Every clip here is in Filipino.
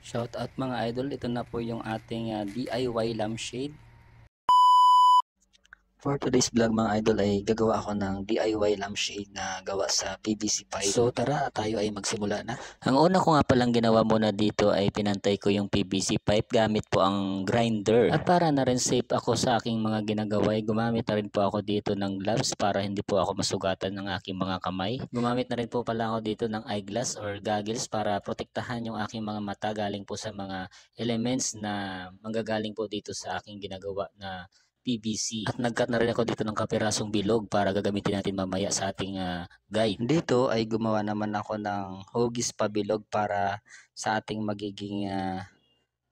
Shout out mga idol, ito na po yung ating DIY lampshade. For today's vlog mga idol ay gagawa ako ng DIY lampshade na gawa sa PVC pipe. So tara, tayo ay magsimula na. Ang una ko nga palang ginawa muna dito ay pinantay ko yung PVC pipe gamit po ang grinder. At para na rin safe ako sa aking mga ginagawa ay gumamit na rin po ako dito ng gloves para hindi po ako masugatan ng aking mga kamay. Gumamit na rin po pala ako dito ng eyeglass or goggles para protektahan yung aking mga mata galing po sa mga elements na manggagaling po dito sa aking ginagawa na PVC. At nagkat na rin ako dito ng kapirasong bilog para gagamitin natin mamaya sa ating guide. Dito ay gumawa naman ako ng hugis pabilog para sa ating magiging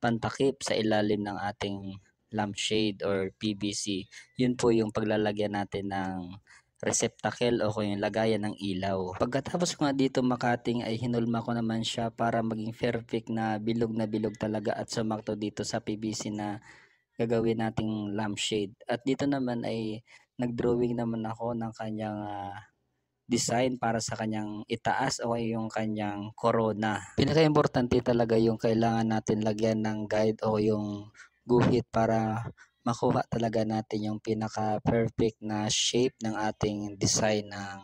pantakip sa ilalim ng ating lampshade or PVC. Yun po yung paglalagyan natin ng receptacle o kung yung lagayan ng ilaw. Pagkatapos ko nga dito makating ay hinulma ko naman siya para maging perfect na bilog talaga at sumakto dito sa PVC na gagawin nating lampshade. At dito naman ay nagdrawing naman ako ng kanyang design para sa kanyang itaas o yung kanyang corona. Pinaka-importante talaga yung kailangan natin lagyan ng guide o yung guhit para makuha talaga natin yung pinaka-perfect na shape ng ating design ng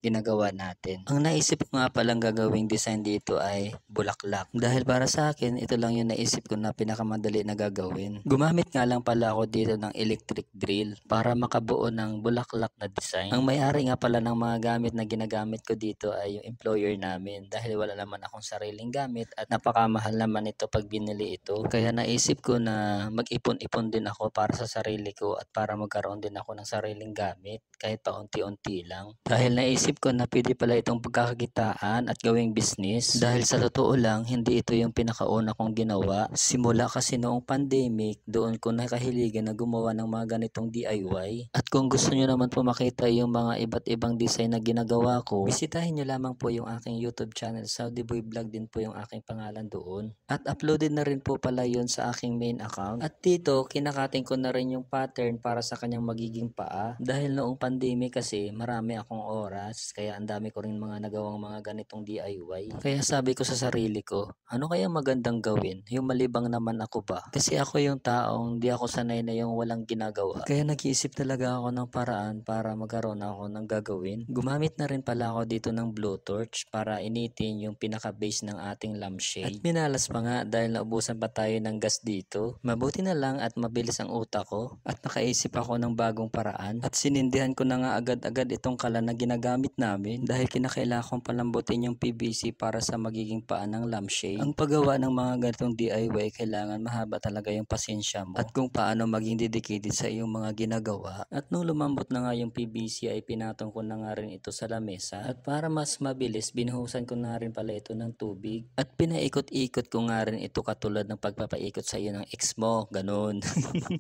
ginagawa natin. Ang naisip ko nga palang gagawing design dito ay bulaklak. Dahil para sa akin, ito lang yung naisip ko na pinakamadali na gagawin. Gumamit nga lang pala ako dito ng electric drill para makabuo ng bulaklak na design. Ang may-ari nga pala ng mga gamit na ginagamit ko dito ay yung employer namin dahil wala naman akong sariling gamit at napakamahal naman ito pag binili ito. Kaya naisip ko na mag-ipon-ipon din ako para sa sarili ko at para magkaroon din ako ng sariling gamit kahit paunti-unti lang. Dahil naisip ko na pwede pala itong pagkakakitaan at gawing business. Dahil sa totoo lang, hindi ito yung pinakauna kong ginawa. Simula kasi noong pandemic, doon ko nakahiligan na gumawa ng mga ganitong DIY. At kung gusto nyo naman po makita yung mga iba't ibang design na ginagawa ko, bisitahin nyo lamang po yung aking YouTube channel. Saudi Boy Vlog din po yung aking pangalan doon. At uploaded na rin po pala yun sa aking main account. At dito, kinakating ko na rin yung pattern para sa kanyang magiging paa. Dahil noong pandemic kasi, marami akong oras. Kaya ang dami ko rin mga nagawang mga ganitong DIY. Kaya sabi ko sa sarili ko, ano kaya magandang gawin? Yung malibang naman ako ba? Kasi ako yung taong di ako sanay na yung walang ginagawa. Kaya nag-iisip talaga ako ng paraan para magkaroon ako ng gagawin. Gumamit na rin pala ako dito ng blowtorch para initin yung pinaka-base ng ating lampshade. At minalas pa nga dahil naubusan pa tayo ng gas dito. Mabuti na lang at mabilis ang utak ko at nakaisip ako ng bagong paraan. At sinindihan ko na nga agad-agad itong kalan na ginagamit namin dahil kinakailangan kong palambutin yung PVC para sa magiging paa ng lampshade. Ang paggawa ng mga ganitong DIY kailangan mahaba talaga yung pasensya mo at kung paano maging dedicated sa iyong mga ginagawa. At nung lumambot na nga yung PVC ay pinatong ko na nga rin ito sa lamesa at para mas mabilis binuhusan ko na rin pala ito ng tubig at pinaikot-ikot ko nga rin ito katulad ng pagpapaikot sa iyo ng ex mo, ganun.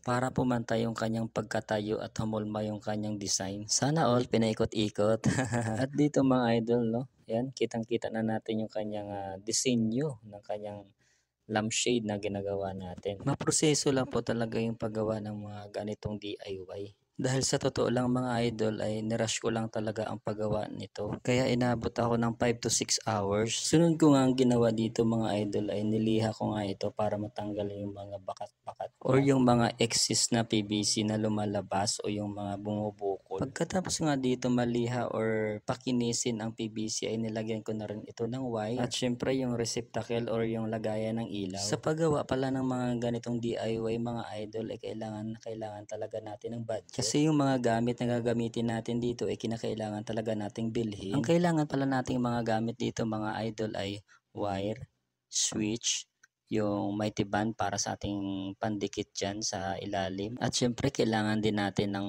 Para pumantay yung kanyang pagkatayo at humulma yung kanyang design. Sana all pinaikot-ikot. At dito mga idol, no? Yan, kitang-kita na natin yung kanyang disenyo ng kanyang lampshade na ginagawa natin. Maproseso lang po talaga yung paggawa ng mga ganitong DIY. Dahil sa totoo lang mga idol ay nirush ko lang talaga ang paggawa nito. Kaya inabot ako ng 5 to 6 hours. Sunod ko nga ang ginawa dito mga idol ay niliha ko nga ito para matanggal yung mga bakat-bakat or yung mga excess na PVC na lumalabas o yung mga bumubukol. Pagkatapos nga dito maliha or pakinisin ang PVC ay nilagyan ko na rin ito ng white at syempre yung receptacle or yung lagayan ng ilaw. Sa paggawa pala ng mga ganitong DIY mga idol ay kailangan talaga natin ng budget. Kasi yung mga gamit na gagamitin natin dito ay kinakailangan talaga nating bilhin. Ang kailangan pala nating mga gamit dito mga idol ay wire, switch, yung mighty band para sa ating pandikit dyan sa ilalim. At syempre kailangan din natin ng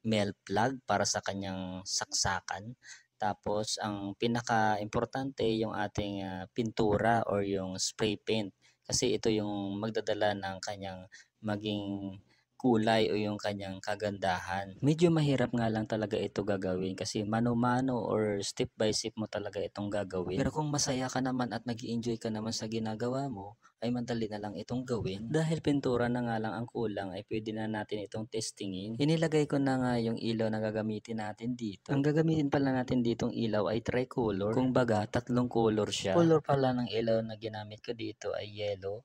male plug para sa kanyang saksakan. Tapos ang pinaka-importante yung ating pintura or yung spray paint. Kasi ito yung magdadala ng kanyang maging kulay o yung kanyang kagandahan. Medyo mahirap nga lang talaga ito gagawin kasi mano-mano or step by step mo talaga itong gagawin. Pero kung masaya ka naman at nag-enjoy ka naman sa ginagawa mo, ay madali na lang itong gawin. Dahil pintura na nga lang ang kulang ay pwede na natin itong testingin. Inilagay ko na nga yung ilaw na gagamitin natin dito. Ang gagamitin pala natin ditong ilaw ay tricolor. Kung baga, tatlong color siya. Color pala ng ilaw na ginamit ko dito ay yellow,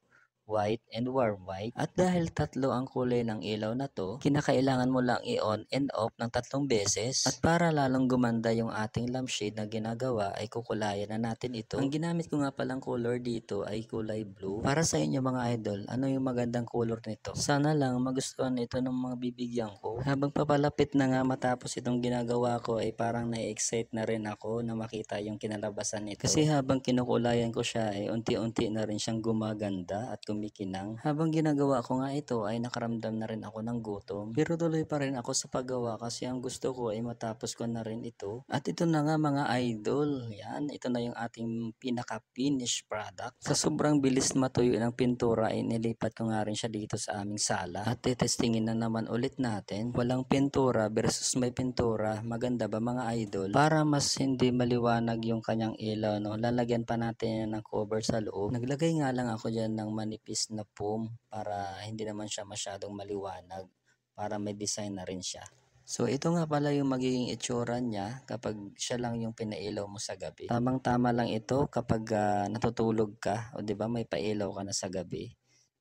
white, and warm white. At dahil tatlo ang kulay ng ilaw na to, kinakailangan mo lang i-on and off ng 3 beses. At para lalong gumanda yung ating lampshade na ginagawa ay kukulayan na natin ito. Ang ginamit ko nga palang color dito ay kulay blue. Para sa inyo mga idol, ano yung magandang color nito? Sana lang magustuhan ito ng mga bibigyan ko. Habang papalapit na nga matapos itong ginagawa ko ay parang na-excite na rin ako na makita yung kinalabasan nito. Kasi habang kinukulayan ko siya ay unti-unti na rin siyang gumaganda at kumikinang. Habang ginagawa ko nga ito ay nakaramdam na rin ako ng gutom. Pero tuloy pa rin ako sa paggawa kasi ang gusto ko ay matapos ko na rin ito. At ito na nga mga idol. Yan, ito na yung ating pinaka-finished product. Sa sobrang bilis matuyo ng pintura ay nilipat ko nga rin siya dito sa aming sala. At testingin na naman ulit natin. Walang pintura versus may pintura. Maganda ba mga idol? Para mas hindi maliwanag yung kanyang ilaw, no? Lalagyan pa natin yan ng cover sa loob. Naglagay nga lang ako dyan ng manipis na foam para hindi naman siya masyadong maliwanag. Para may design na rin siya. So ito nga pala yung magiging itsura niya kapag siya lang yung pinailaw mo sa gabi. Tamang-tama lang ito kapag natutulog ka o 'di ba may pailaw ka na sa gabi.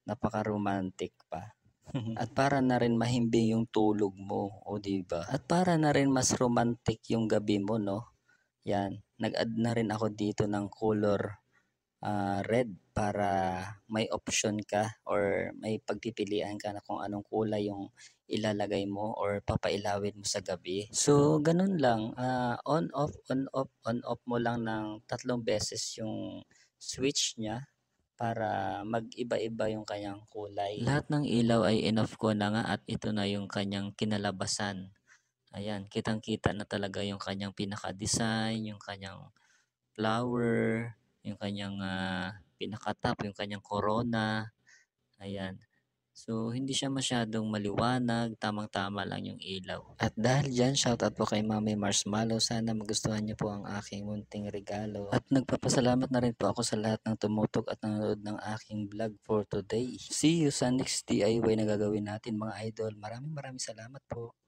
Napaka-romantic pa. At para na rin mahimbing yung tulog mo, o 'di ba? At para na rin mas romantic yung gabi mo, no? Yan, nag-add na rin ako dito ng color red para may option ka or may pagpipilian ka na kung anong kulay yung ilalagay mo or papailawin mo sa gabi. So, ganun lang. On off, on off, on off mo lang ng 3 beses yung switch niya para mag-iba-iba yung kanyang kulay. Lahat ng ilaw ay in-off ko na nga at ito na yung kanyang kinalabasan. Ayan, kitang-kita na talaga yung kanyang pinaka-design, yung kanyang flower, yung kanyang pinaka-top, yung kanyang corona. Ayan. So, hindi siya masyadong maliwanag, tamang-tama lang yung ilaw. At dahil dyan, shoutout po kay Mami Marshmallow. Sana magustuhan niyo po ang aking munting regalo. At nagpapasalamat na rin po ako sa lahat ng tumutok at nanonood ng aking vlog for today. See you sa next DIY na gagawin natin mga idol. Maraming salamat po.